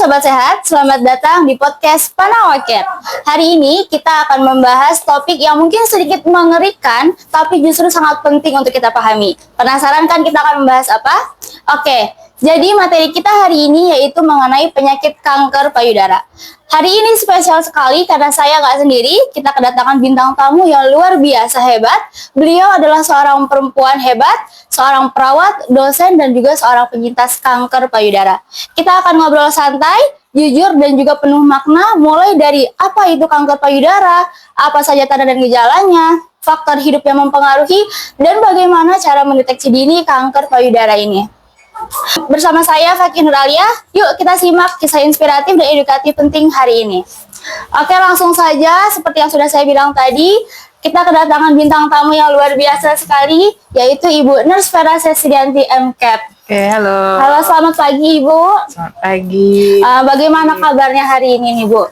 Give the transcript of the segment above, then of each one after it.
Sobat Sehat, selamat datang di podcast Panawaket. Hari ini kita akan membahas topik yang mungkin sedikit mengerikan, tapi justru sangat penting untuk kita pahami. Penasaran kan kita akan membahas apa? Oke, jadi materi kita hari ini yaitu mengenai penyakit kanker payudara. Hari ini spesial sekali karena saya nggak sendiri, kita kedatangan bintang tamu yang luar biasa hebat. Beliau adalah seorang perempuan hebat, seorang perawat, dosen, dan juga seorang penyintas kanker payudara. Kita akan ngobrol santai, jujur, dan juga penuh makna, mulai dari apa itu kanker payudara, apa saja tanda dan gejalanya, faktor hidup yang mempengaruhi, dan bagaimana cara mendeteksi dini kanker payudara ini. Bersama saya Fakih Nuralia, yuk kita simak kisah inspiratif dan edukatif penting hari ini. Oke, langsung saja seperti yang sudah saya bilang tadi, kita kedatangan bintang tamu yang luar biasa sekali, yaitu Ibu Nurse Vera Sesrianti MCAP. Oke, halo. Halo, selamat pagi Ibu. Selamat pagi. Bagaimana kabarnya hari ini nih Bu?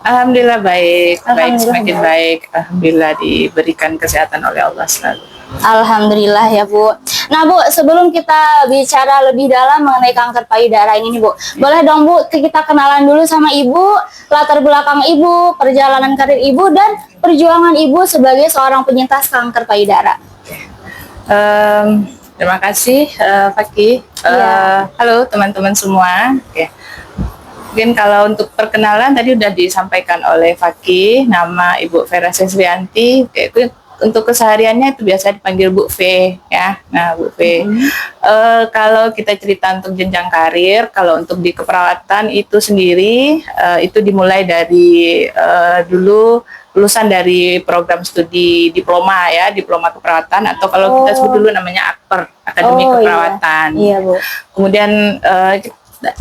Alhamdulillah baik, semakin baik. Alhamdulillah diberikan kesehatan oleh Allah selalu. Alhamdulillah ya Bu. Nah Bu, sebelum kita bicara lebih dalam mengenai kanker payudara ini nih Bu, boleh dong Bu kita kenalan dulu sama Ibu, latar belakang Ibu, perjalanan karir Ibu, dan perjuangan Ibu sebagai seorang penyintas kanker payudara. Terima kasih Fakih. Halo teman-teman semua. Oke. Mungkin kalau untuk perkenalan tadi udah disampaikan oleh Fakih, nama Ibu Vera Sesrianti. Itu untuk kesehariannya itu biasa dipanggil Bu V ya. Nah, Bu V. Kalau kita cerita untuk jenjang karir, kalau untuk di keperawatan itu sendiri itu dimulai dari dulu lulusan dari program studi diploma ya, diploma keperawatan, atau kalau kita sebut dulu namanya AKPER, Akademi Keperawatan. Iya, Bu. Kemudian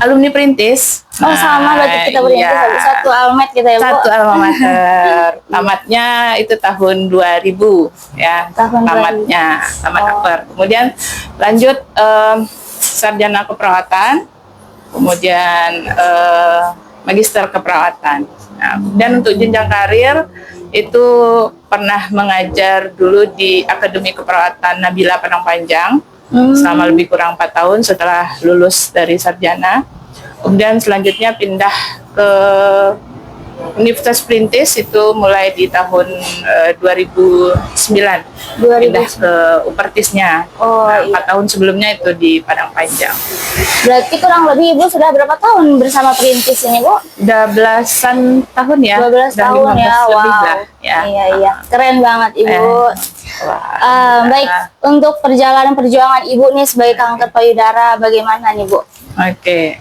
alumni Perintis. Sama berarti kita Perintis, iya. Satu almet kita ya Bu. Satu alma mater. Tamatnya itu tahun 2000 ya. Tamat AKPER. Kemudian lanjut sarjana keperawatan. Kemudian magister keperawatan. Nah, dan untuk jenjang karir itu pernah mengajar dulu di Akademi Keperawatan Nabila Padang Panjang selama lebih kurang 4 tahun setelah lulus dari sarjana. Kemudian selanjutnya pindah ke Universitas Perintis itu mulai di tahun 2009. Pindah ke Upertisnya. 4 tahun sebelumnya itu di Padang Panjang. Berarti kurang lebih Ibu sudah berapa tahun bersama Perintis ini Bu? Udah belasan tahun ya. 12 tahun ya. Wow. Lah, ya. Iya. Keren banget Ibu. Baik, untuk perjalanan perjuangan Ibu nih sebagai kanker payudara bagaimana nih Bu? Oke,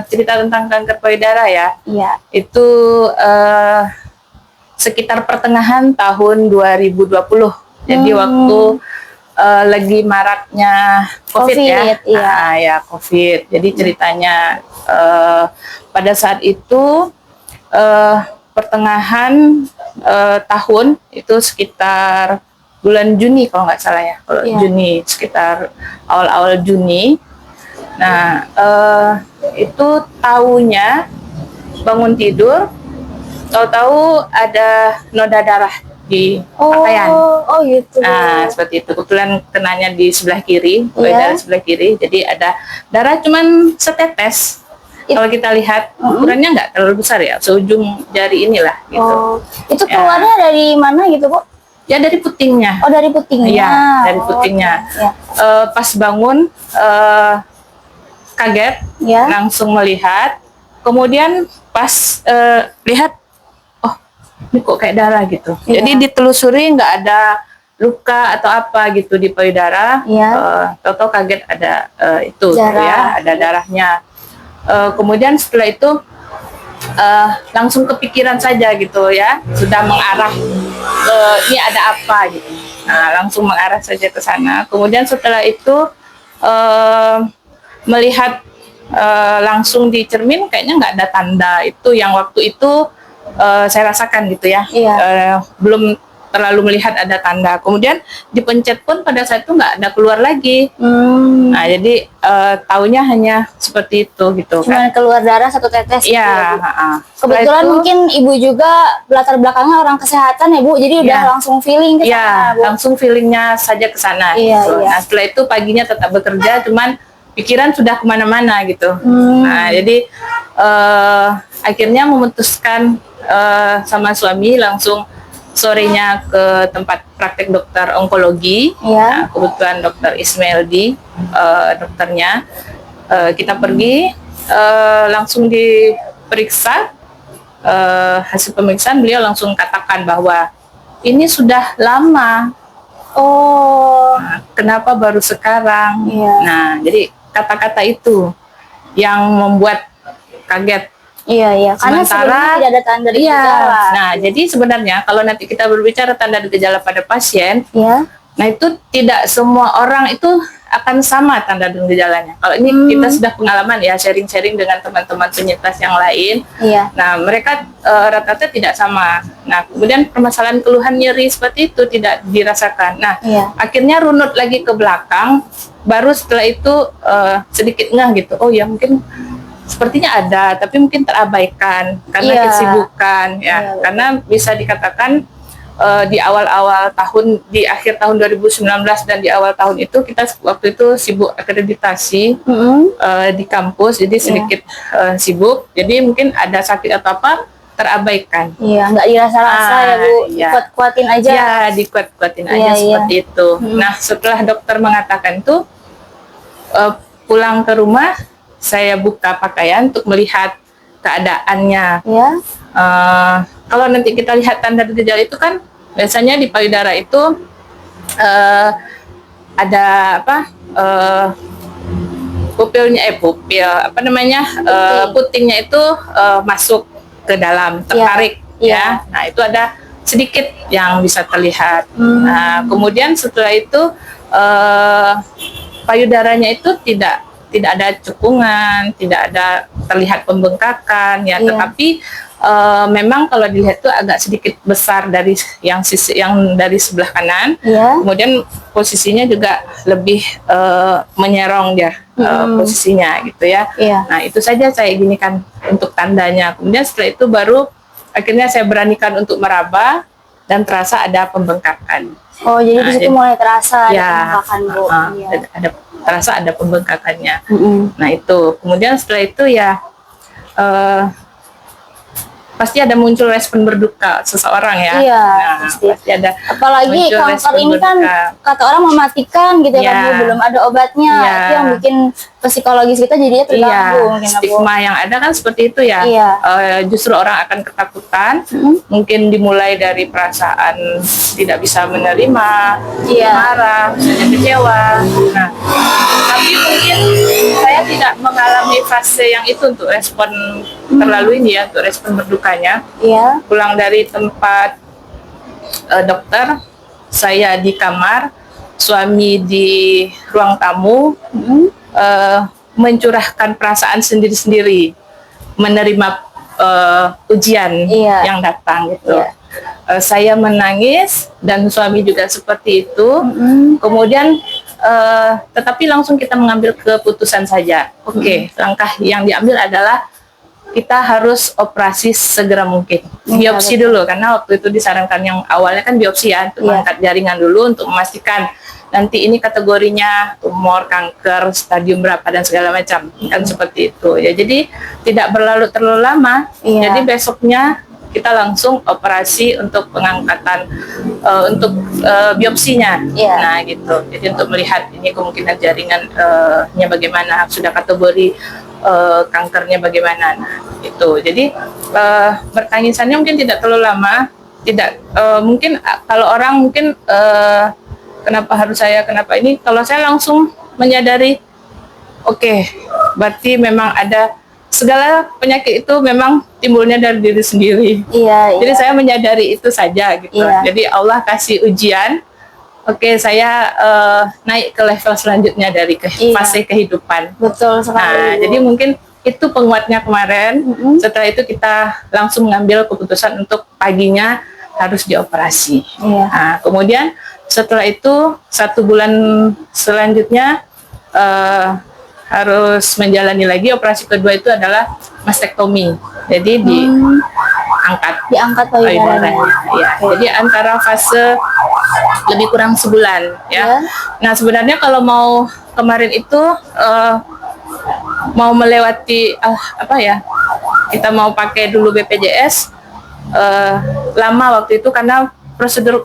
cerita tentang kanker payudara ya. Iya. Itu sekitar pertengahan tahun 2020. Jadi waktu lagi maraknya COVID ya. Iya. Ya COVID. Jadi ceritanya pada saat itu pertengahan tahun itu sekitar bulan Juni kalau nggak salah ya. Kalau Juni, sekitar awal-awal Juni. Nah, itu tahunya bangun tidur, tahu-tahu ada noda darah di pakaian. Oh gitu. Nah, seperti itu. Kebetulan kenanya di sebelah kiri, darah sebelah kiri. Jadi ada darah cuman setetes. Kalau kita lihat ukurannya nggak terlalu besar ya, seujung jari inilah gitu. Itu keluarnya dari mana gitu Bu? Ya dari putingnya. Oh dari putingnya. Iya, dari putingnya. Pas bangun kaget, langsung melihat. Kemudian pas lihat, oh ini kok kayak darah gitu. Jadi ditelusuri nggak ada luka atau apa gitu di payudara. Tahu-tahu kaget ada itu ya, ada darahnya. Kemudian setelah itu langsung kepikiran saja gitu ya, sudah mengarah ke ini ada apa gitu. Nah, langsung mengarah saja ke sana. Kemudian setelah itu melihat langsung di cermin kayaknya nggak ada tanda itu yang waktu itu saya rasakan gitu ya. Belum terlalu melihat ada tanda. Kemudian dipencet pun pada saat itu nggak ada keluar lagi. Nah jadi taunya hanya seperti itu gitu. Cuma keluar darah satu tetes. Iya. Kebetulan mungkin Ibu juga latar belakangnya orang kesehatan ya Bu, jadi udah langsung feeling ke sana. Iya, langsung feelingnya saja ke sana. Gitu. Nah setelah itu paginya tetap bekerja, cuman pikiran sudah kemana-mana gitu. Nah jadi akhirnya memutuskan sama suami langsung sorenya ke tempat praktek dokter onkologi. Iya. Nah, kebetulan dokter Ismaildi dokternya. Kita pergi langsung diperiksa. Hasil pemeriksaan beliau langsung katakan bahwa ini sudah lama. Oh. Nah, kenapa baru sekarang? Iya. Nah, jadi kata-kata itu yang membuat kaget. Iya. Karena sebelumnya tidak ada tanda gejala. Nah, jadi sebenarnya kalau nanti kita berbicara tanda gejala pada pasien, Iya. nah itu tidak semua orang itu akan sama tanda dan gejalanya. Kalau ini kita sudah pengalaman ya, sharing-sharing dengan teman-teman penyintas yang lain. Iya. Nah, mereka rata-rata tidak sama. Nah, kemudian permasalahan keluhan nyeri seperti itu tidak dirasakan. Nah, Iya. akhirnya runut lagi ke belakang, baru setelah itu sedikit ngeh gitu. Oh ya, mungkin sepertinya ada, tapi mungkin terabaikan karena Iya. kesibukan ya. Iya. Karena bisa dikatakan di awal-awal tahun, di akhir tahun 2019 dan di awal tahun itu kita waktu itu sibuk akreditasi di kampus, jadi sedikit sibuk. Jadi mungkin ada sakit atau apa terabaikan. Iya, nggak dirasa-rasa ya Bu. Iya. Kuat-kuatin aja. Ya, dikuat-kuatin aja Iya, seperti itu. Nah, setelah dokter mengatakan tuh pulang ke rumah, saya buka pakaian untuk melihat keadaannya. Iya. Kalau nanti kita lihat tanda gejala itu kan biasanya di payudara itu ada apa? Pupilnya pupil apa namanya? Putingnya itu masuk ke dalam, tertarik Iya. ya. Nah, itu ada sedikit yang bisa terlihat. Nah, kemudian setelah itu payudaranya itu tidak ada cekungan, tidak ada terlihat pembengkakan ya, tetapi memang kalau dilihat itu agak sedikit besar dari yang sisi yang dari sebelah kanan. Iya. Kemudian posisinya juga lebih menyerong dia posisinya gitu ya. Iya. Nah, itu saja saya ginikan untuk tandanya. Kemudian setelah itu baru akhirnya saya beranikan untuk meraba dan terasa ada pembengkakan. Oh, jadi di situ mulai terasa ada Ya, pembengkakan Bu. Iya. terasa ada pembengkakannya. Nah, itu kemudian setelah itu ya pasti ada muncul respon berduka seseorang ya. Iya, nah, pasti ada. Apalagi muncul kanker respon ini kan berduka. kata orang mematikan gitu ya kan Iya. Bu, belum ada obatnya. Iya. Itu yang bikin psikologis kita jadinya terganggu mungkin ya, Bu. Stigma yang ada kan seperti itu ya. Iya. Justru orang akan ketakutan, mungkin dimulai dari perasaan tidak bisa menerima, Iya. marah, misalnya kecewa. Nah, tapi mungkin saya tidak mengalami fase yang itu untuk respon terlalu ini ya, untuk respon berdukanya. Iya. Pulang dari tempat dokter, saya di kamar, suami di ruang tamu, mencurahkan perasaan sendiri-sendiri, menerima ujian Iya. yang datang gitu. Iya. Saya menangis dan suami juga seperti itu. Kemudian tetapi langsung kita mengambil keputusan saja. Oke, langkah yang diambil adalah kita harus operasi segera mungkin. Biopsi dulu, karena waktu itu disarankan yang awalnya kan biopsi ya, untuk mengangkat jaringan dulu untuk memastikan nanti ini kategorinya tumor, kanker, stadium berapa dan segala macam, kan seperti itu ya. Jadi tidak berlalu terlalu lama. Iya. Jadi besoknya kita langsung operasi untuk pengangkatan untuk biopsinya. Iya. Nah gitu. Jadi untuk melihat ini kemungkinan jaringannya bagaimana, sudah kategori kankernya bagaimana. Nah itu. Jadi bertangisannya mungkin tidak terlalu lama. Tidak mungkin kalau orang mungkin kenapa harus saya, kenapa ini? Kalau saya langsung menyadari, oke, berarti memang ada segala penyakit itu memang timbulnya dari diri sendiri. Iya. Jadi saya menyadari itu saja gitu. Iya. Jadi Allah kasih ujian. Oke, saya naik ke level selanjutnya dari fase kehidupan. Betul sekali. Nah, jadi mungkin itu penguatnya kemarin. Setelah itu kita langsung mengambil keputusan untuk paginya harus dioperasi. Iya. Nah, kemudian setelah itu 1 bulan selanjutnya harus menjalani lagi operasi kedua, itu adalah mastektomi. Jadi diangkat payudaranya. Ya. Jadi antara fase lebih kurang sebulan ya. Nah sebenarnya kalau mau kemarin itu mau melewati kita mau pakai dulu BPJS, lama waktu itu karena prosedur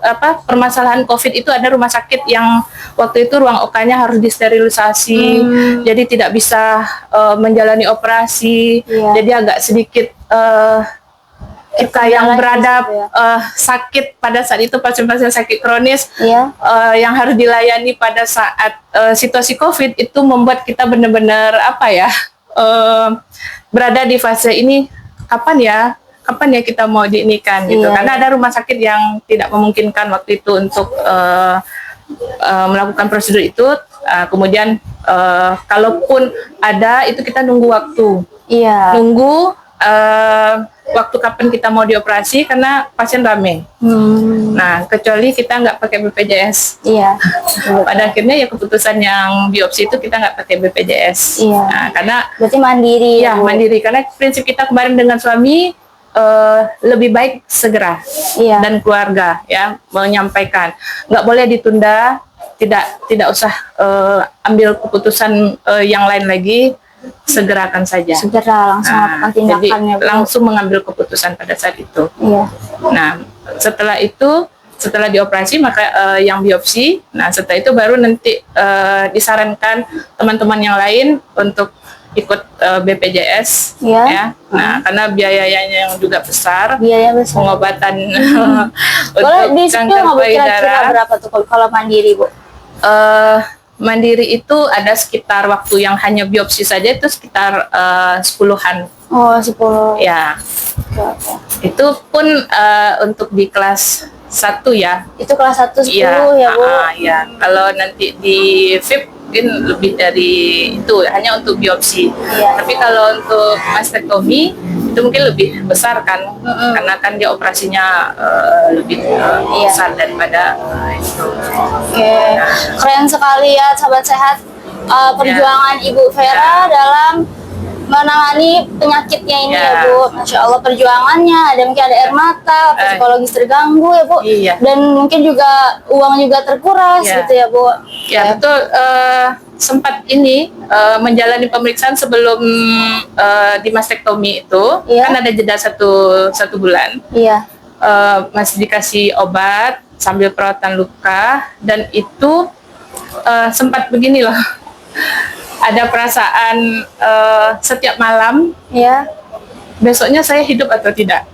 permasalahan COVID itu ada rumah sakit yang waktu itu ruang OK-nya harus disterilisasi, jadi tidak bisa menjalani operasi, jadi agak sedikit kita yang beradab sakit pada saat itu, pasien-pasien sakit kronis yang harus dilayani pada saat situasi COVID itu membuat kita benar-benar berada di fase ini kapan ya kita mau diinikan gitu, karena ada rumah sakit yang tidak memungkinkan waktu itu untuk melakukan prosedur itu, kemudian kalaupun ada itu kita nunggu waktu, nunggu waktu kapan kita mau dioperasi karena pasien rame. Nah, kecuali kita nggak pakai BPJS. Pada akhirnya ya keputusan yang biopsi itu kita nggak pakai BPJS. Nah, karena berarti mandiri. Ya, mandiri. Karena prinsip kita kemarin dengan suami lebih baik segera dan keluarga ya menyampaikan. Nggak boleh ditunda. Tidak usah ambil keputusan yang lain lagi. Segerakan saja. Segera langsung lakukan tindakannya. Jadi langsung mengambil keputusan pada saat itu. Nah, setelah dioperasi maka yang biopsi. Nah, setelah itu baru nanti disarankan teman-teman yang lain untuk ikut BPJS ya. Nah, karena biayanya yang juga besar. Pengobatan boleh untuk kanker payudara. Berapa tuh kalau mandiri, Bu? Mandiri itu ada sekitar waktu yang hanya biopsi saja itu sekitar 10-an. Oh, 10. Ya. Itu pun untuk di kelas 1 ya. Itu kelas 1 10 ya, Bu? Ya. Kalau nanti di VIP mungkin lebih dari itu hanya untuk biopsi. Tapi kalau untuk mastektomi itu mungkin lebih besar kan, karena kan dia operasinya lebih besar daripada itu. Keren sekali ya, sahabat sehat, perjuangan Ibu Vera dalam menangani penyakitnya ini ya, Bu. Masya Allah, perjuangannya ada mungkin ada air mata, psikologis terganggu ya, Bu. Dan mungkin juga uang juga terkuras gitu ya, Bu. Ya, betul. Sempat menjalani pemeriksaan sebelum di mastektomi itu, kan ada jeda satu bulan. Masih dikasih obat sambil perawatan luka, dan itu sempat begini loh. Ada perasaan setiap malam, besoknya saya hidup atau tidak.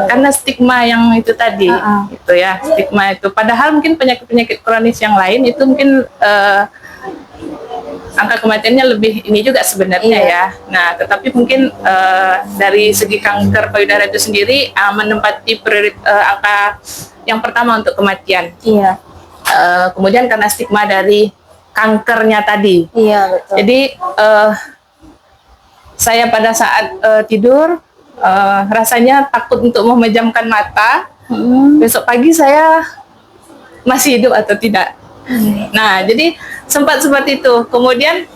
Karena stigma yang itu tadi, itu ya, stigma itu. Padahal mungkin penyakit-penyakit kronis yang lain itu mungkin angka kematiannya lebih ini juga sebenarnya ya. Nah, tetapi mungkin dari segi kanker payudara itu sendiri menempati angka yang pertama untuk kematian. Kemudian karena stigma dari kankernya tadi. Betul. Jadi saya pada saat tidur rasanya takut untuk memejamkan mata. Besok pagi saya masih hidup atau tidak. Nah, jadi sempat seperti itu. Kemudian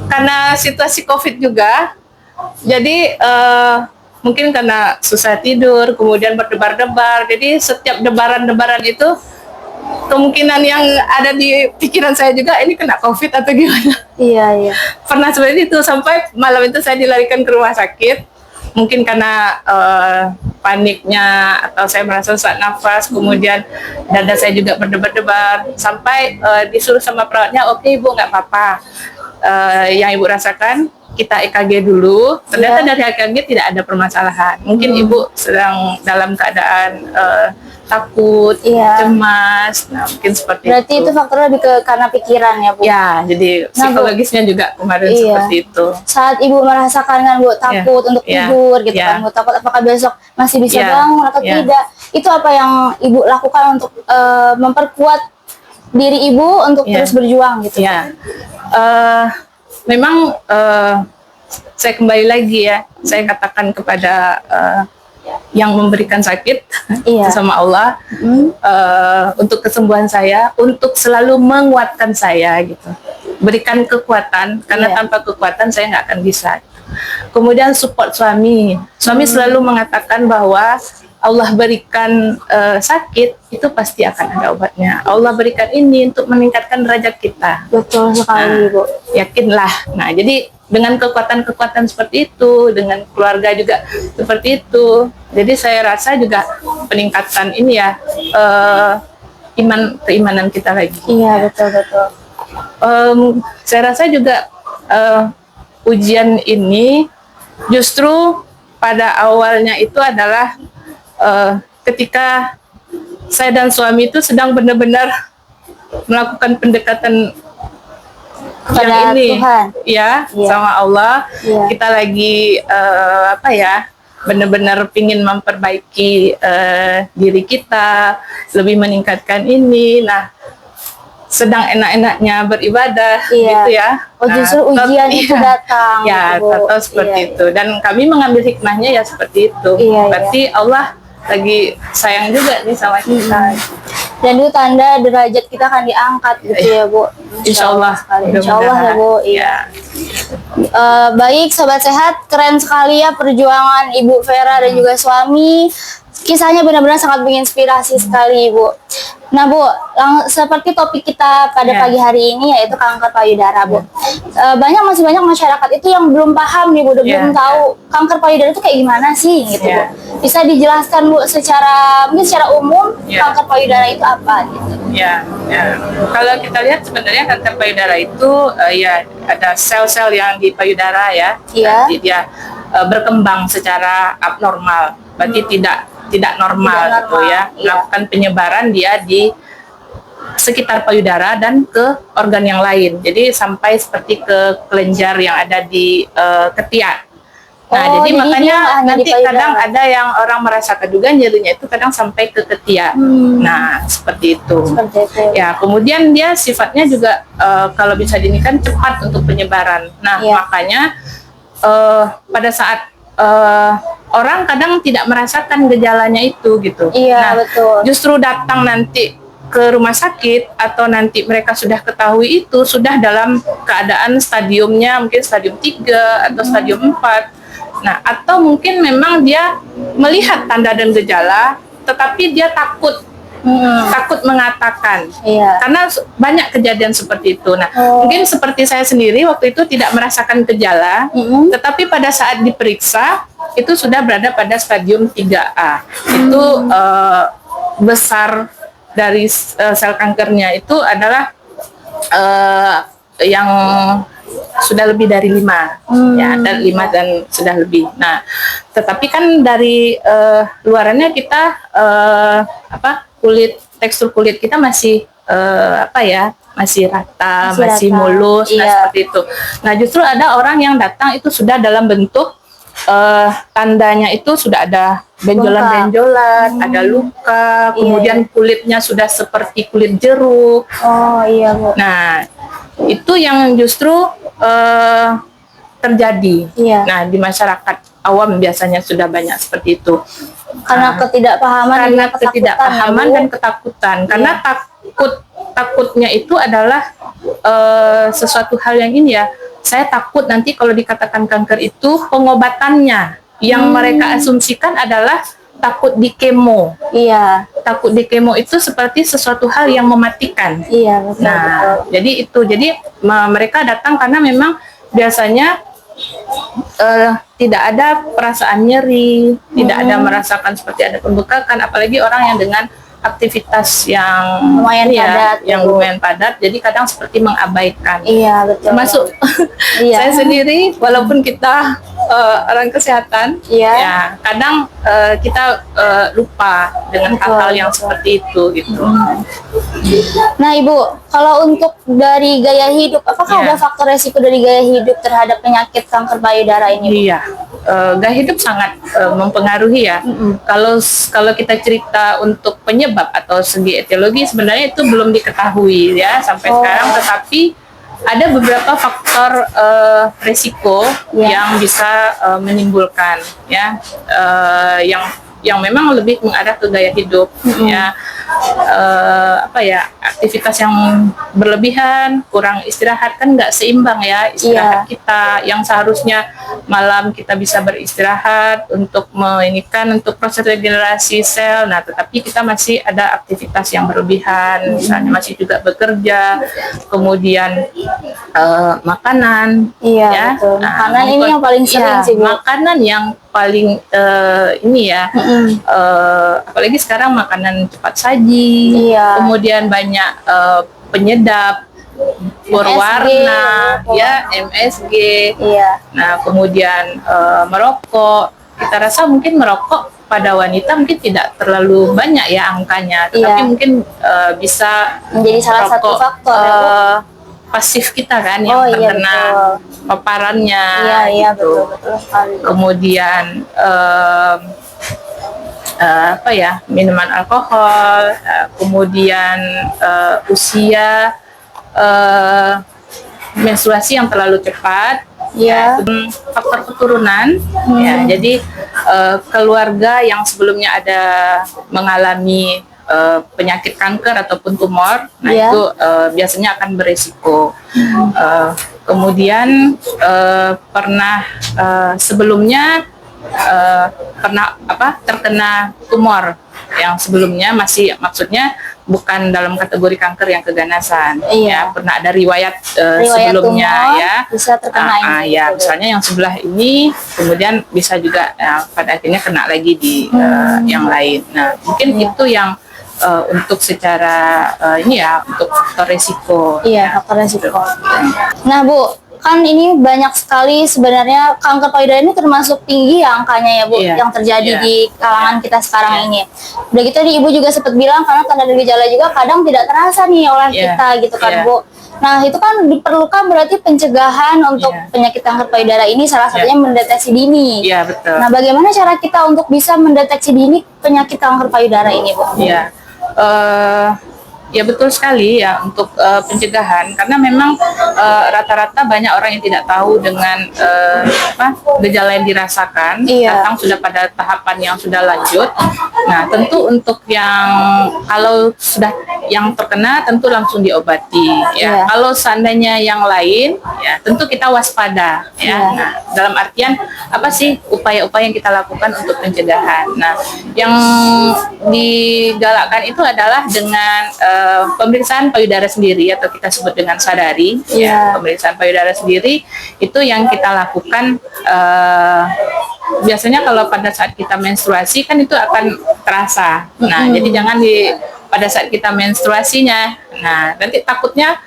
karena situasi COVID juga, jadi mungkin karena susah tidur, kemudian berdebar-debar. Jadi setiap debaran-debaran itu kemungkinan yang ada di pikiran saya juga, ini kena COVID atau gimana. Pernah seperti itu, sampai malam itu saya dilarikan ke rumah sakit. Mungkin karena paniknya atau saya merasa sesak nafas, kemudian dada saya juga berdebar-debar, sampai disuruh sama perawatnya, oke Ibu, nggak apa-apa. Yang Ibu rasakan kita EKG dulu. Ternyata dari EKG tidak ada permasalahan. Mungkin Ibu sedang dalam keadaan takut, cemas, nah mungkin seperti berarti itu faktornya lebih karena pikiran ya, Bu? Ya, jadi psikologisnya juga kemarin seperti itu. Saat Ibu merasakan kan, Bu, takut untuk tidur gitu kan, Bu, takut apakah besok masih bisa bangun atau tidak, itu apa yang Ibu lakukan untuk memperkuat diri Ibu untuk terus berjuang gitu? Memang saya kembali lagi ya, saya katakan kepada yang memberikan sakit sama Allah untuk kesembuhan saya, untuk selalu menguatkan saya gitu, berikan kekuatan, karena tanpa kekuatan saya nggak akan bisa. Kemudian support suami selalu mengatakan bahwa Allah berikan sakit, itu pasti akan ada obatnya. Allah berikan ini untuk meningkatkan derajat kita. Betul sekali, Bu. Yakinlah. Nah, jadi dengan kekuatan-kekuatan seperti itu, dengan keluarga juga seperti itu, jadi saya rasa juga peningkatan ini ya, keimanan kita lagi. Iya, betul. Saya rasa juga ujian ini justru pada awalnya itu adalah ketika saya dan suami itu sedang benar-benar melakukan pendekatan Kepada yang ini, Tuhan. ya, Iya. sama Allah. Iya. Kita lagi benar-benar pingin memperbaiki diri kita, lebih meningkatkan ini. Nah, sedang enak-enaknya beribadah, Iya. gitu ya. Oh, justru ujian itu datang. Ya, gitu, Bu. atau seperti Iya. itu. Dan kami mengambil hikmahnya ya seperti itu. Iya, Berarti Allah lagi sayang juga nih sama kita. Dan itu tanda derajat kita akan diangkat gitu ya, Bu. Insya Allah. sekali. Insya Allah ya, Bu. Iya. Ya. Baik, Sobat Sehat, keren sekali ya perjuangan Ibu Vera dan juga suami. Kisahnya benar-benar sangat menginspirasi sekali, Bu. Nah, Bu, seperti topik kita pada Ya. pagi hari ini yaitu kanker payudara, Bu. Masih banyak masyarakat itu yang belum paham nih, Bu, Ya, belum tahu kanker payudara itu kayak gimana sih, gitu, Ya. Bu. Bisa dijelaskan, Bu, mungkin secara umum Ya. kanker payudara itu apa, gitu. Ya. Kalau kita lihat sebenarnya kanker payudara itu ya ada sel-sel yang di payudara ya. Iya. Nanti dia berkembang secara abnormal. Berarti tidak normal, Tidak gitu normal, ya. iya. Melakukan penyebaran dia di sekitar payudara dan ke organ yang lain. Jadi sampai seperti ke kelenjar yang ada di ketiak. Nah, Oh, jadi jadi makanya dia hanya di nanti payudara. kadang ada yang orang merasakan juga nyerinya itu kadang sampai ke ketiak. Nah, seperti itu. Seperti itu. Ya, kemudian dia sifatnya juga kalau bisa kan cepat untuk penyebaran. Nah, Iya. makanya pada saat orang kadang tidak merasakan gejalanya itu gitu. Iya, Nah, betul. justru datang nanti ke rumah sakit atau nanti mereka sudah ketahui itu sudah dalam keadaan stadiumnya mungkin stadium 3 atau stadium 4. Nah, atau mungkin memang dia melihat tanda dan gejala tetapi dia takut mengatakan. Iya. Karena banyak kejadian seperti itu. Nah, Oh. mungkin seperti saya sendiri waktu itu tidak merasakan gejala, tetapi pada saat diperiksa itu sudah berada pada stadium 3A. Itu besar dari sel kankernya itu adalah yang sudah lebih dari 5, ya, dan 5 dan sudah lebih. Nah, tetapi kan dari luarannya kita tekstur kulit kita masih masih rata, masih rata. mulus, nah, Iya. seperti itu. Nah, justru ada orang yang datang itu sudah dalam bentuk tandanya itu sudah ada benjolan-benjolan, ada luka, kemudian kulitnya sudah seperti kulit jeruk. Oh, iya, Bu. Nah, itu yang justru terjadi. Iya. Nah, di masyarakat awam biasanya sudah banyak seperti itu. Karena ketidakpahaman dan Karena ketakutan, ketidakpahaman ya, Bu. dan ketakutan. Karena takutnya itu adalah sesuatu hal yang ini ya. Saya takut nanti kalau dikatakan kanker itu pengobatannya yang mereka asumsikan adalah takut di kemo. Iya. Takut di kemo itu seperti sesuatu hal yang mematikan. Iya, betul. Nah, jadi mereka datang karena memang biasanya tidak ada perasaan nyeri, tidak ada merasakan seperti ada pembekakan, apalagi orang yang dengan aktivitas yang Lumayan padat, yang Bu. lumayan padat, jadi kadang seperti mengabaikan. Iya, betul. Termasuk Iya. saya sendiri, walaupun kita orang kesehatan, Iya. ya kadang kita lupa dengan Betul, hal-hal yang betul. seperti itu gitu. Nah, Ibu, kalau untuk dari gaya hidup, apakah Iya. ada faktor resiko dari gaya hidup terhadap penyakit kanker payudara ini, Bu? Iya, gaya hidup sangat mempengaruhi ya. Kalau kita cerita untuk penyebab atau segi etiologi sebenarnya itu belum diketahui ya sampai sekarang, tetapi ada beberapa faktor resiko yang bisa menimbulkan ya, yang memang lebih mengarah ke gaya hidup ya, aktivitas yang berlebihan, kurang istirahat, kan nggak seimbang ya istirahat kita yang seharusnya malam kita bisa beristirahat untuk untuk proses regenerasi sel. Nah, tetapi kita masih ada aktivitas yang berlebihan, misalnya masih juga bekerja, kemudian makanan, ya. Betul. Makanan ini yang paling sering sih, Bu. Makanan yang paling apalagi sekarang makanan cepat saji, kemudian banyak penyedap, berwarna, ya, MSG. Nah, kemudian merokok. Kita rasa mungkin merokok pada wanita mungkin tidak terlalu banyak ya angkanya, tetapi mungkin bisa menjadi salah satu faktor pasif kita kan yang terkena paparannya. Gitu. Betul. Kemudian minuman alkohol, kemudian usia, menstruasi yang terlalu cepat, faktor keturunan, ya. Jadi keluarga yang sebelumnya ada mengalami penyakit kanker ataupun tumor, nah itu biasanya akan beresiko. Kemudian pernah sebelumnya terkena tumor yang sebelumnya, maksudnya bukan dalam kategori kanker yang keganasan, ya, pernah ada riwayat sebelumnya tumor, ya bisa terkena ini, misalnya yang sebelah ini kemudian bisa juga pada akhirnya kena lagi di yang lain. Nah, mungkin itu yang untuk secara untuk faktor resiko. Faktor resiko. Nah, Bu, kan ini banyak sekali sebenarnya kanker payudara ini termasuk tinggi ya angkanya ya, Bu, yang terjadi di kalangan kita sekarang ini. Udah gitu nih, Ibu juga sempat bilang karena tanda dan gejala juga kadang tidak terasa nih oleh kita gitu kan, Bu. Nah, itu kan diperlukan berarti pencegahan untuk penyakit kanker payudara ini, salah satunya mendeteksi dini. Betul. Nah, bagaimana cara kita untuk bisa mendeteksi dini penyakit kanker payudara ini, Bu? Ya betul sekali ya untuk pencegahan, karena memang rata-rata banyak orang yang tidak tahu dengan gejala yang dirasakan, datang sudah pada tahapan yang sudah lanjut. Nah, tentu untuk yang kalau sudah yang terkena tentu langsung diobati ya. Kalau seandainya yang lain ya tentu kita waspada ya. Nah, dalam artian apa sih upaya-upaya yang kita lakukan untuk pencegahan? Nah, yang digalakkan itu adalah dengan pemeriksaan payudara sendiri atau kita sebut dengan sadari. Pemeriksaan payudara sendiri itu yang kita lakukan biasanya kalau pada saat kita menstruasi kan itu akan terasa. Nah, jadi jangan pada saat kita menstruasinya. Nah, nanti takutnya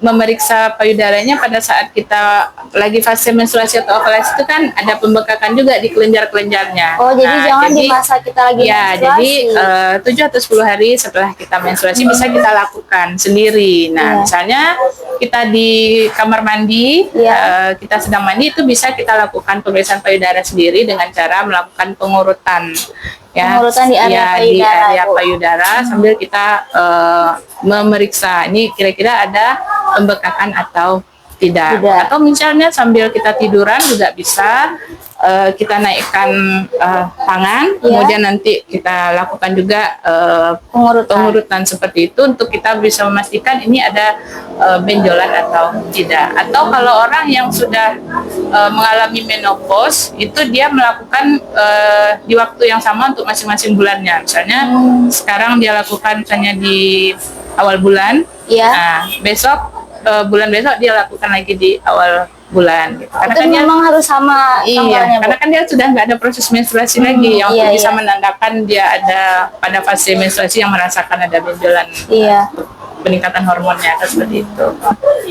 memeriksa payudaranya pada saat kita lagi fase menstruasi atau ovulasi itu kan ada pembekakan juga di kelenjar-kelenjarnya. Oh, jadi jangan di masa kita lagi menstruasi. Jadi 7 atau 10 hari setelah kita menstruasi bisa kita lakukan sendiri. Nah, misalnya kita di kamar mandi, kita sedang mandi, itu bisa kita lakukan pemeriksaan payudara sendiri dengan cara melakukan pengurutan. Pengurutan di area payudara sambil kita memeriksa ini kira-kira ada pembekakan atau tidak. Atau misalnya sambil kita tiduran juga bisa kita naikkan tangan, kemudian nanti kita lakukan juga pengurutan seperti itu untuk kita bisa memastikan ini ada benjolan atau tidak. Atau kalau orang yang sudah mengalami menopause, itu dia melakukan di waktu yang sama untuk masing-masing bulannya. Misalnya sekarang dia lakukan misalnya di awal bulan, nah besok bulan besok dia lakukan lagi di awal bulan gitu. Karena itu kan memang harus sama tanggalnya, karena kan dia sudah nggak ada proses menstruasi lagi yang bisa menandakan dia ada pada fase menstruasi yang merasakan ada benjolan, peningkatan hormonnya atau seperti itu.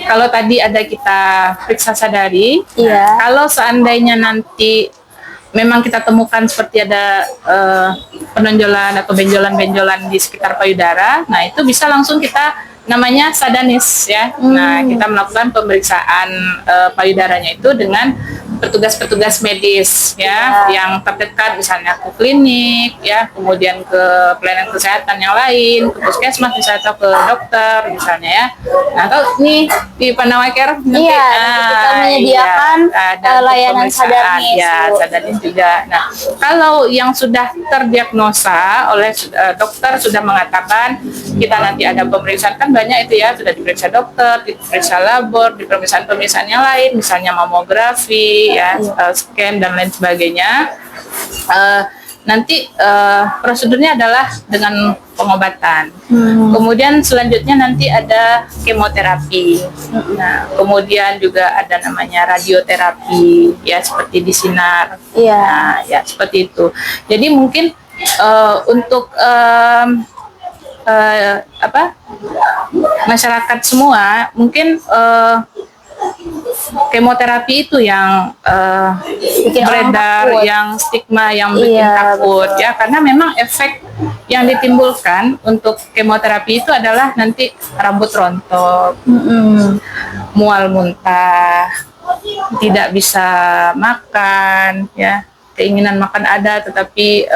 Kalau tadi ada kita periksa sadari, kalau seandainya nanti memang kita temukan seperti ada penonjolan atau benjolan-benjolan di sekitar payudara, nah itu bisa langsung kita namanya sadanis ya. Nah, kita melakukan pemeriksaan payudaranya itu dengan petugas-petugas medis ya, yang terdekat, misalnya ke klinik ya, kemudian ke pelayanan kesehatan yang lain, ke puskesmas misalnya, atau ke dokter misalnya ya. Nah, atau nih di Panawai-Care nanti kita menyediakan layanan sadanis. Sadanis juga. Nah, kalau yang sudah terdiagnosa oleh dokter sudah mengatakan kita nanti ada pemeriksaan, kan banyak itu ya, sudah diperiksa dokter, diperiksa labor, di pemeriksaan-pemeriksaan yang lain, misalnya mamografi, ya, scan dan lain sebagainya. Nanti prosedurnya adalah dengan pengobatan. Kemudian selanjutnya nanti ada kemoterapi. Nah, kemudian juga ada namanya radioterapi, ya seperti di sinar. Nah, ya seperti itu. Jadi mungkin untuk masyarakat semua mungkin kemoterapi itu yang beredar, yang stigma, yang bikin takut, ya, karena memang efek yang ditimbulkan untuk kemoterapi itu adalah nanti rambut rontok, mual muntah, tidak bisa makan, ya, keinginan makan ada tetapi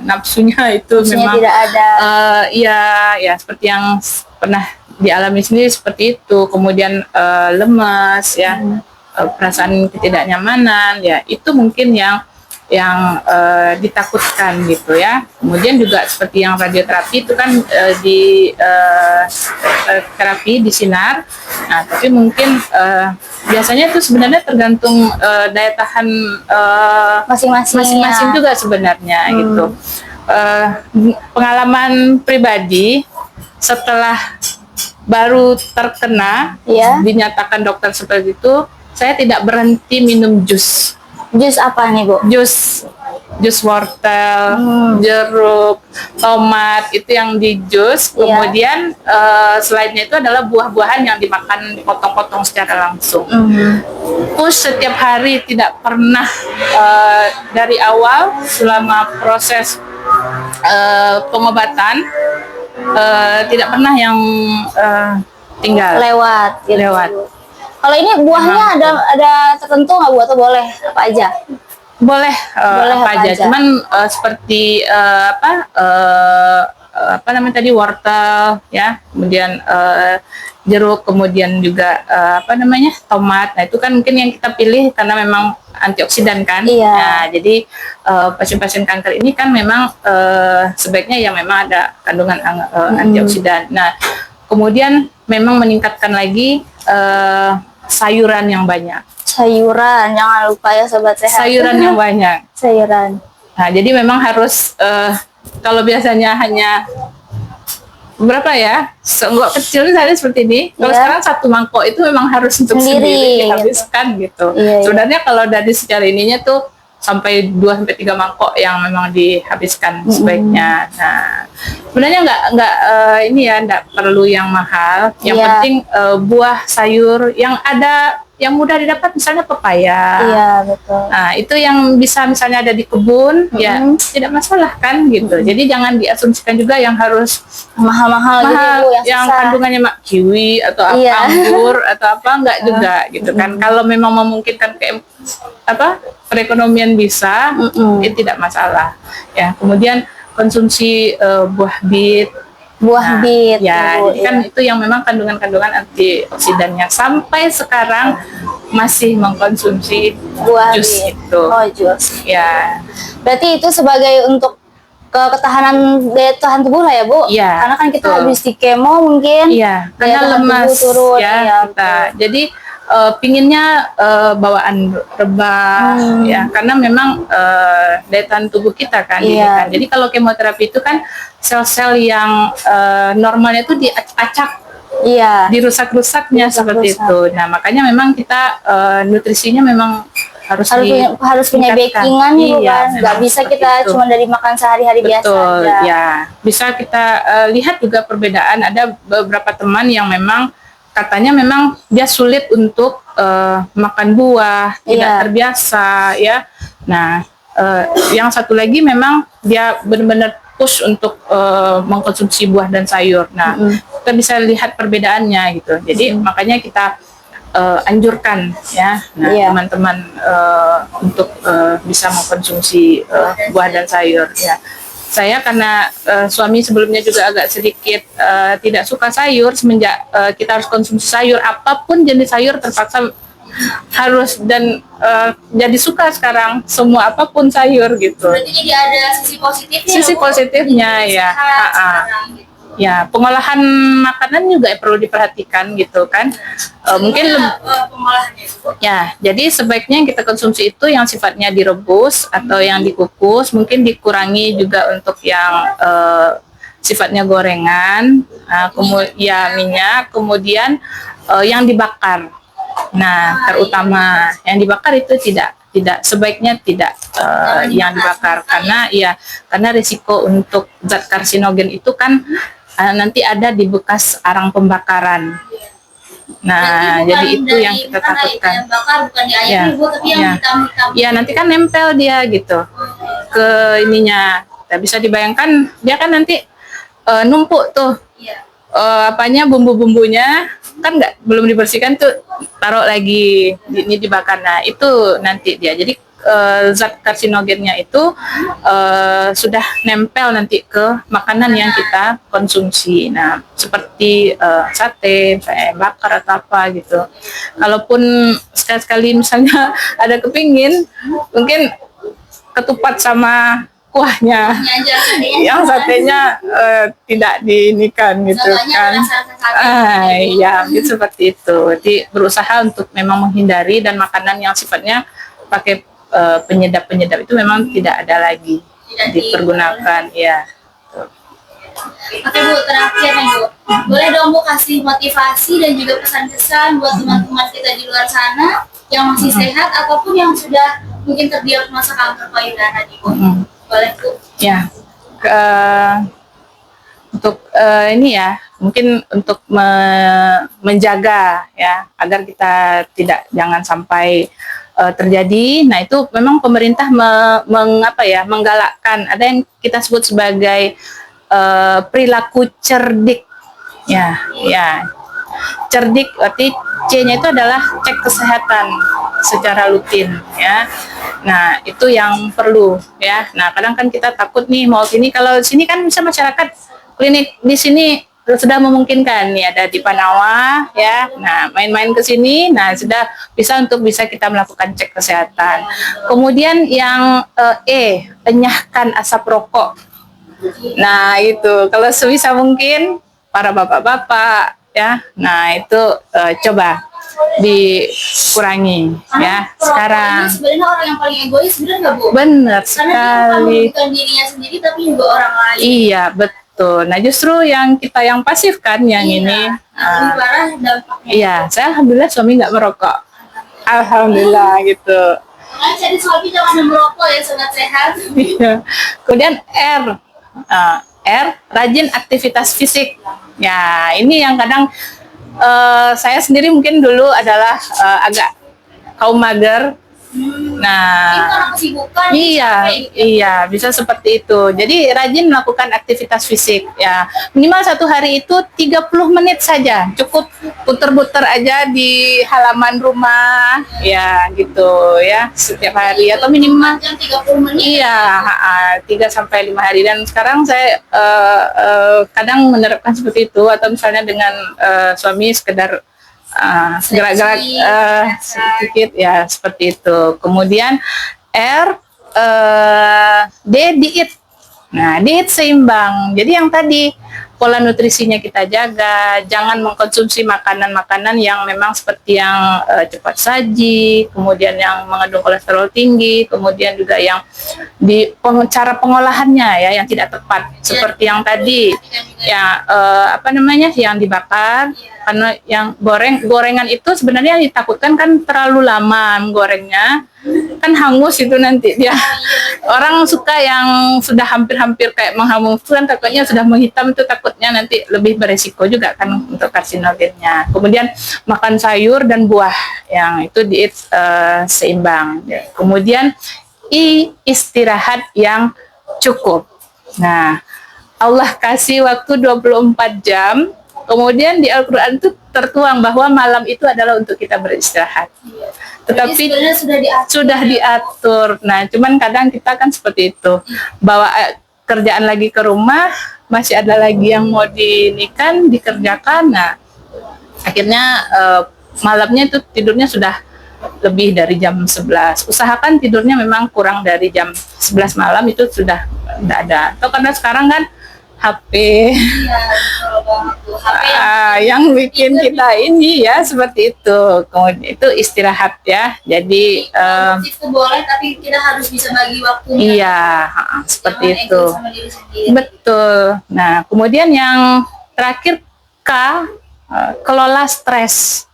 nafsunya itu memang tidak ada. Ya seperti yang pernah dialami sendiri seperti itu. Kemudian lemas, ya, perasaan ketidaknyamanan, ya, itu mungkin yang ditakutkan gitu ya. Kemudian juga seperti yang radioterapi itu kan di terapi di sinar. Nah, tapi mungkin biasanya itu sebenarnya tergantung daya tahan masing-masing juga sebenarnya gitu. Pengalaman pribadi setelah baru terkena, dinyatakan dokter seperti itu, saya tidak berhenti minum jus. Jus apa nih, Bu? Jus wortel, jeruk, tomat, itu yang di jus. Kemudian selainnya itu adalah buah-buahan yang dimakan dipotong-potong secara langsung. Push setiap hari, tidak pernah dari awal selama proses pengobatan tidak pernah yang tinggal lewat. Kalau ini buahnya ada tertentu nggak, Bu, atau boleh apa aja? Boleh apa aja. Cuman seperti apa namanya tadi, wortel, ya, kemudian jeruk, kemudian juga tomat. Nah, itu kan mungkin yang kita pilih karena memang antioksidan kan. Nah, jadi pasien-pasien kanker ini kan memang sebaiknya yang memang ada kandungan antioksidan. Nah, kemudian memang meningkatkan lagi sayuran yang banyak. Sayuran, jangan lupa ya sobat sehat. Sayuran yang banyak. Sayuran. Nah, jadi memang harus kalau biasanya hanya berapa ya, senggok kecil misalnya seperti ini. Kalau sekarang satu mangkok itu memang harus untuk sendiri dihabiskan gitu. Sebenarnya kalau dari secara ininya tuh sampai 2-3 mangkok yang memang dihabiskan sebaiknya. Nah, sebenarnya nggak perlu yang mahal. Yang penting buah sayur yang ada, yang mudah didapat, misalnya pepaya. Iya, betul. Nah, itu yang bisa misalnya ada di kebun, ya tidak masalah kan gitu. Jadi jangan diasumsikan juga yang harus mahal-mahal gitu, yang kandungannya kiwi atau anggur atau apa, enggak juga gitu kan. Kalau memang memungkinkan perekonomian bisa, itu tidak masalah. Ya, kemudian konsumsi buah bit. Bit, ya, jadi kan itu yang memang kandungan-kandungan antioksidannya. Sampai sekarang masih mengkonsumsi buah jus bit. itu. Oh, jus. Ya. Berarti itu sebagai untuk ketahanan daya tahan tubuh lah ya, Bu? Iya. Karena kan kita habis di kemo mungkin. Iya, karena lemas turun, ya kita. Jadi pinginnya bawaan rebah, ya, karena memang daya tahan tubuh kita kan. Jadi kalau kemoterapi itu kan sel-sel yang normalnya itu diacak, dirusak-rusaknya seperti itu. Nah, makanya memang kita nutrisinya memang harus punya backingan kan, nggak bisa kita cuma dari makan sehari-hari biasa aja. Ya, bisa kita lihat juga perbedaan. Ada beberapa teman yang memang katanya memang dia sulit untuk makan buah, tidak terbiasa, ya. Nah, yang satu lagi memang dia benar-benar push untuk mengkonsumsi buah dan sayur. Nah, kita bisa lihat perbedaannya gitu. Jadi makanya kita anjurkan, ya, teman-teman untuk bisa mengkonsumsi buah dan sayur, ya. Saya karena suami sebelumnya juga agak sedikit tidak suka sayur, semenjak kita harus konsumsi sayur, apapun jenis sayur terpaksa harus, dan jadi suka sekarang semua apapun sayur gitu. Berarti jadi ada sisi positifnya. Sisi positifnya ya. Ya, pengolahan makanan juga perlu diperhatikan gitu kan. Mungkin pengolahannya itu. ya, jadi sebaiknya yang kita konsumsi itu yang sifatnya direbus atau yang dikukus, mungkin dikurangi juga untuk yang sifatnya gorengan, kemudian minyak, kemudian yang dibakar. Nah, terutama yang dibakar itu tidak sebaiknya tidak yang dibakar karena risiko untuk zat karsinogen itu kan nanti ada di bekas arang pembakaran. Nah, jadi itu yang kita takutkan. Yang bakar bukan di ayam ibu, tapi yang hitam-hitam. Ya, nanti kan nempel dia gitu ke ininya. Nah, bisa dibayangkan dia kan nanti numpuk tuh. Apanya bumbu-bumbunya kan belum dibersihkan tuh, taruh lagi ini dibakar. Nah, itu nanti dia. Jadi zat karsinogennya itu sudah nempel nanti ke makanan yang kita konsumsi. Nah, seperti sate, bakar atau apa gitu. Kalaupun sekali-sekali misalnya ada kepingin, mungkin ketupat sama kuahnya, yang satenya tidak diinikan gitu kan. Ya, gitu, seperti itu. Jadi berusaha untuk memang menghindari, dan makanan yang sifatnya pakai penyedap-penyedap itu memang tidak ada lagi dipergunakan, ya. Oke Bu, terakhir nih Bu, boleh dong Bu kasih motivasi dan juga pesan-kesan buat teman-teman kita di luar sana yang masih sehat ataupun yang sudah mungkin terdiagnosa kanker payudara nih Bu. Boleh Bu? Ya, untuk ini ya, mungkin untuk menjaga ya agar kita jangan sampai terjadi. Nah, itu memang pemerintah menggalakkan, ada yang kita sebut sebagai perilaku cerdik. Ya, cerdik berarti C-nya itu adalah cek kesehatan secara rutin ya. Nah, itu yang perlu ya. Nah, kadang kan kita takut nih mau sini, kalau sini kan bisa masyarakat klinik di sini sudah memungkinkan nih, ada di Panawa ya. Nah, main-main ke sini, nah sudah bisa kita melakukan cek kesehatan. Kemudian yang enyahkan asap rokok. Nah, itu kalau sebisa mungkin para bapak-bapak ya. Nah, itu coba dikurangi ya. Sekarang sebenarnya orang yang paling egois, benar nggak Bu? Benar Karena dia sekali. bukan dirinya sendiri tapi juga orang lain. Iya, betul. Nah, justru yang kita yang pasif kan yang ini. Lebih parah dampaknya. Iya, saya alhamdulillah suami nggak merokok. Alhamdulillah gitu. Makanya jadi suami jangan merokok ya, sangat sehat. Iya. Kemudian R, rajin aktivitas fisik. Ya, ini yang kadang saya sendiri mungkin dulu adalah agak kaum mager. Nah, kesibukan, iya, bisa seperti itu. Jadi rajin melakukan aktivitas fisik ya. Minimal satu hari itu 30 menit saja. Cukup puter-puter aja di halaman rumah ya gitu ya, setiap hari atau minimal 30 menit. Iya, 3 sampai 5 hari. Dan sekarang saya kadang menerapkan seperti itu, atau misalnya dengan suami sekedar gerak-gerak sedikit ya, seperti itu. Kemudian R, D, diet. Nah, diet seimbang. Jadi yang tadi pola nutrisinya kita jaga, jangan mengkonsumsi makanan-makanan yang memang seperti yang cepat saji, kemudian yang mengandung kolesterol tinggi, kemudian juga yang cara pengolahannya ya yang tidak tepat, seperti yang tadi ya yang dibakar. Karena yang gorengan itu sebenarnya ditakutkan kan terlalu lama menggorengnya, kan hangus itu nanti dia. Orang suka yang sudah hampir-hampir kayak menghangus kan, takutnya sudah menghitam itu, takutnya nanti lebih beresiko juga kan untuk karsinogennya. Kemudian makan sayur dan buah, yang itu diet seimbang. Kemudian istirahat yang cukup. Nah, Allah kasih waktu 24 jam. Kemudian di Al-Quran itu tertuang bahwa malam itu adalah untuk kita beristirahat. Tetapi sudah diatur. Nah, cuman kadang kita kan seperti itu. Bawa kerjaan lagi ke rumah, masih ada lagi yang mau dikerjakan. Nah, akhirnya malamnya itu tidurnya sudah lebih dari jam 11. Usahakan tidurnya memang kurang dari jam 11 malam, itu sudah tidak ada. Atau karena sekarang kan HP. Iya, betul banget tuh. HP Yang bikin kita ini ya seperti itu. Kemudian itu istirahat ya. Jadi itu boleh, tapi kita harus bisa bagi waktunya. iya, seperti Jangan itu. egois sama diri sendiri. Betul. Nah, kemudian yang terakhir K, kelola stres.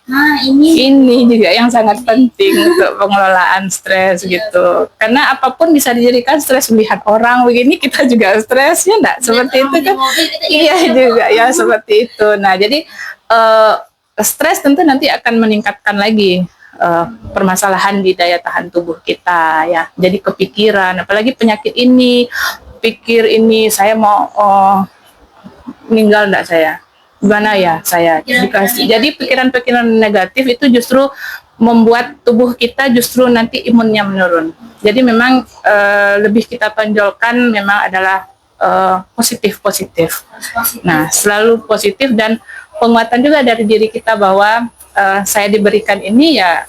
Nah, ini Ini juga yang sangat penting untuk pengelolaan stres gitu. Karena apapun bisa dijadikan stres, melihat orang begini kita juga stres ya enggak? Seperti itu kan? Iya juga ya seperti itu. Nah, jadi stres tentu nanti akan meningkatkan lagi permasalahan di daya tahan tubuh kita ya. Jadi kepikiran, apalagi penyakit ini, pikir ini saya mau meninggal enggak saya? Gimana ya saya dikasih. Jadi pikiran-pikiran negatif itu justru membuat tubuh kita justru nanti imunnya menurun. Jadi memang lebih kita tonjolkan memang adalah positif. Nah, selalu positif dan penguatan juga dari diri kita bahwa saya diberikan ini ya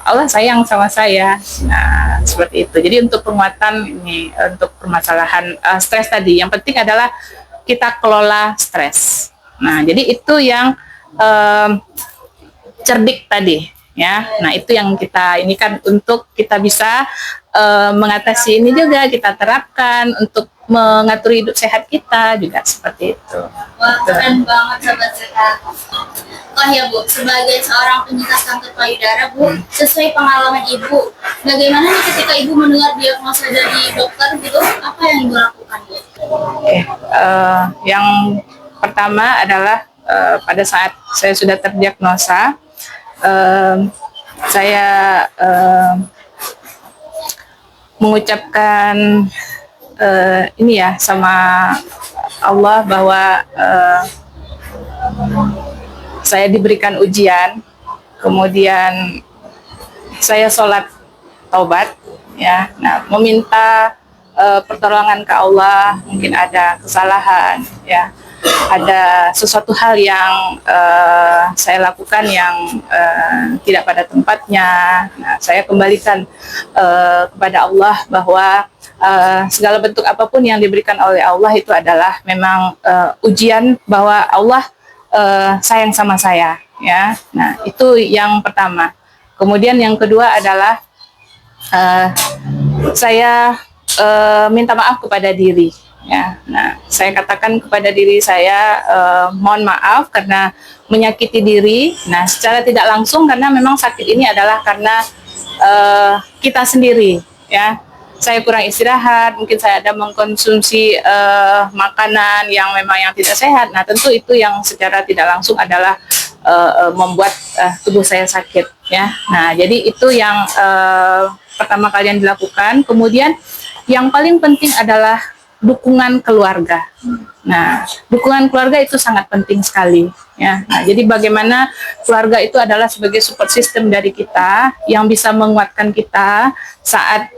Allah sayang sama saya. Nah, seperti itu. Jadi untuk penguatan ini untuk permasalahan stres tadi, yang penting adalah kita kelola stres. Nah, jadi itu yang cerdik tadi ya. Nah, itu yang kita ini kan untuk kita bisa mengatasi ini juga kita terapkan untuk mengatur hidup sehat kita juga seperti itu. Wah, keren banget Sobat Sehat. Oh ya Bu, sebagai seorang penyintas kanker payudara Bu, sesuai pengalaman Ibu, bagaimana nih ketika Ibu mendengar diagnosa dari dokter gitu, apa yang Ibu lakukan Bu? Oke, yang pertama adalah pada saat saya sudah terdiagnosa, saya mengucapkan ini ya sama Allah bahwa saya diberikan ujian, kemudian saya sholat taubat, ya, nah meminta pertolongan ke Allah, mungkin ada kesalahan, ya, ada sesuatu hal yang saya lakukan yang tidak pada tempatnya. Nah, saya kembalikan kepada Allah bahwa segala bentuk apapun yang diberikan oleh Allah itu adalah memang ujian bahwa Allah sayang sama saya, ya. Nah, itu yang pertama. Kemudian yang kedua adalah saya minta maaf kepada diri, ya. Nah, saya katakan kepada diri saya mohon maaf karena menyakiti diri. Nah, secara tidak langsung karena memang sakit ini adalah karena kita sendiri, ya. Saya kurang istirahat, mungkin saya ada mengkonsumsi makanan yang memang yang tidak sehat. Nah, tentu itu yang secara tidak langsung adalah membuat tubuh saya sakit, ya. Nah, jadi itu yang pertama kali yang dilakukan. Kemudian yang paling penting adalah dukungan keluarga. Nah, dukungan keluarga itu sangat penting sekali, ya. Nah, jadi bagaimana keluarga itu adalah sebagai support system dari kita yang bisa menguatkan kita saat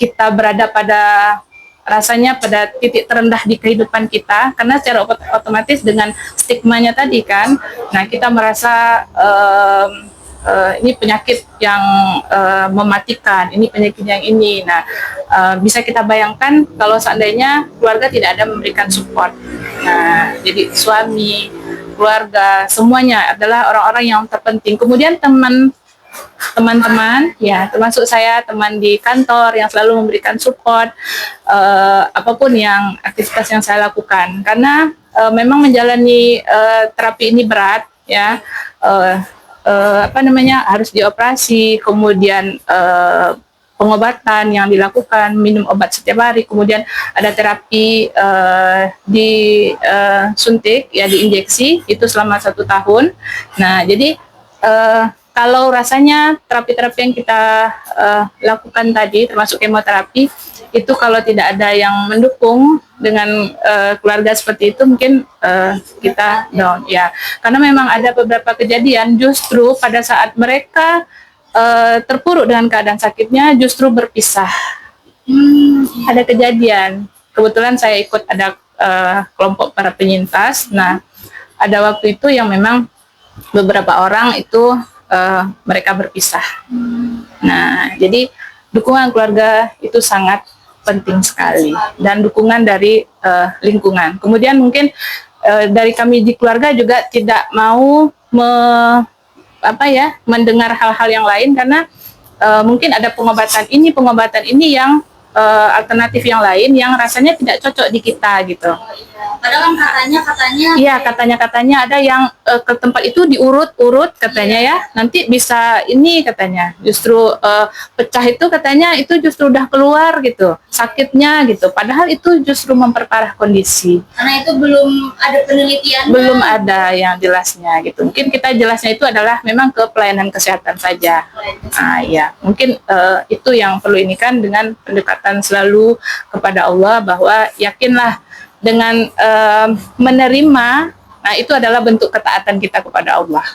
kita berada pada rasanya pada titik terendah di kehidupan kita, karena secara otomatis dengan stigmanya tadi kan, nah kita merasa ini penyakit yang mematikan, ini penyakit yang ini. Nah, bisa kita bayangkan kalau seandainya keluarga tidak ada memberikan support. Nah, jadi suami, keluarga, semuanya adalah orang-orang yang terpenting. Kemudian teman-teman, ya, termasuk saya, teman di kantor yang selalu memberikan support apapun yang aktivitas yang saya lakukan, karena memang menjalani terapi ini berat, ya. Harus dioperasi, kemudian pengobatan yang dilakukan, minum obat setiap hari, kemudian ada terapi disuntik, ya, diinjeksi itu selama 1 tahun. Nah, jadi kalau rasanya terapi-terapi yang kita lakukan tadi, termasuk kemoterapi, itu kalau tidak ada yang mendukung dengan keluarga seperti itu, mungkin kita down, ya. Karena memang ada beberapa kejadian justru pada saat mereka terpuruk dengan keadaan sakitnya, justru berpisah. Ada kejadian. Kebetulan saya ikut ada kelompok para penyintas. Nah, ada waktu itu yang memang beberapa orang itu mereka berpisah. Nah, jadi dukungan keluarga itu sangat penting sekali, dan dukungan dari lingkungan. Kemudian mungkin dari kami di keluarga juga tidak mau mendengar hal-hal yang lain, karena mungkin ada pengobatan ini yang alternatif yang lain yang rasanya tidak cocok di kita gitu. Padahal kan katanya. Iya, katanya ada yang ke tempat itu diurut katanya ya. Nanti bisa ini katanya. Justru pecah itu katanya itu justru udah keluar gitu. Sakitnya gitu. Padahal itu justru memperparah kondisi. Karena itu belum ada penelitian. Belum ada yang jelasnya gitu. Mungkin kita jelasnya itu adalah memang ke pelayanan kesehatan saja. Ya, mungkin itu yang perlu ini kan, dengan pendekatan selalu kepada Allah, bahwa yakinlah dengan menerima, nah itu adalah bentuk ketaatan kita kepada Allah.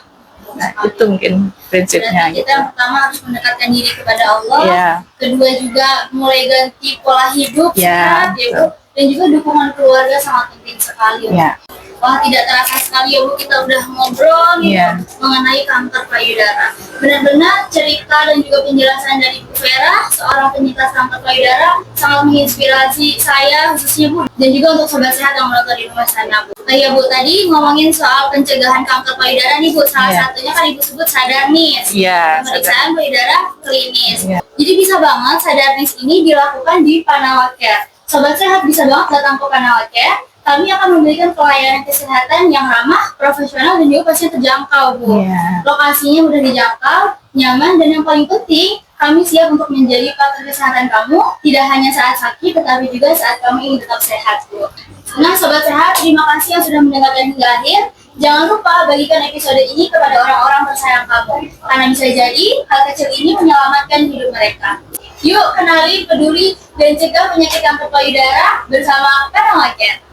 Nah, itu mungkin prinsipnya. Berarti kita yang pertama harus mendekatkan diri kepada Allah. Ya. Kedua juga mulai ganti pola hidup Ya, sehat, ya Bu. Dan juga dukungan keluarga sangat penting sekali. Ya. Wah, tidak terasa sekali ya Bu, kita udah ngobrol Ya. mengenai kanker payudara. Benar-benar cerita dan juga penjelasan dari Bu Vera, seorang penyintas kanker payudara, sangat menginspirasi saya khususnya Bu, dan juga untuk sobat sehat yang menonton di rumah sana Bu. Nah ya Bu, tadi ngomongin soal pencegahan kanker payudara nih Bu, salah Ya. satunya kan Ibu sebut Sadarnis, Ya, pemeriksaan payudara klinis. Ya. Jadi bisa banget Sadarnis ini dilakukan di Panawa Care. Sobat sehat bisa banget datang ke Panawa Care. Kami akan memberikan pelayanan kesehatan yang ramah, profesional, dan juga pasti terjangkau, Bu. Yeah. Lokasinya mudah dijangkau, nyaman, dan yang paling penting, kami siap untuk menjadi partner kesehatan kamu, tidak hanya saat sakit, tetapi juga saat kamu ingin tetap sehat, Bu. Nah, Sobat Sehat, terima kasih yang sudah mendengarkan hingga akhir. Jangan lupa bagikan episode ini kepada orang-orang tersayang kamu, karena bisa jadi hal kecil ini menyelamatkan hidup mereka. Yuk, kenali, peduli, dan cegah penyakit kanker payudara bersama Panawa Care.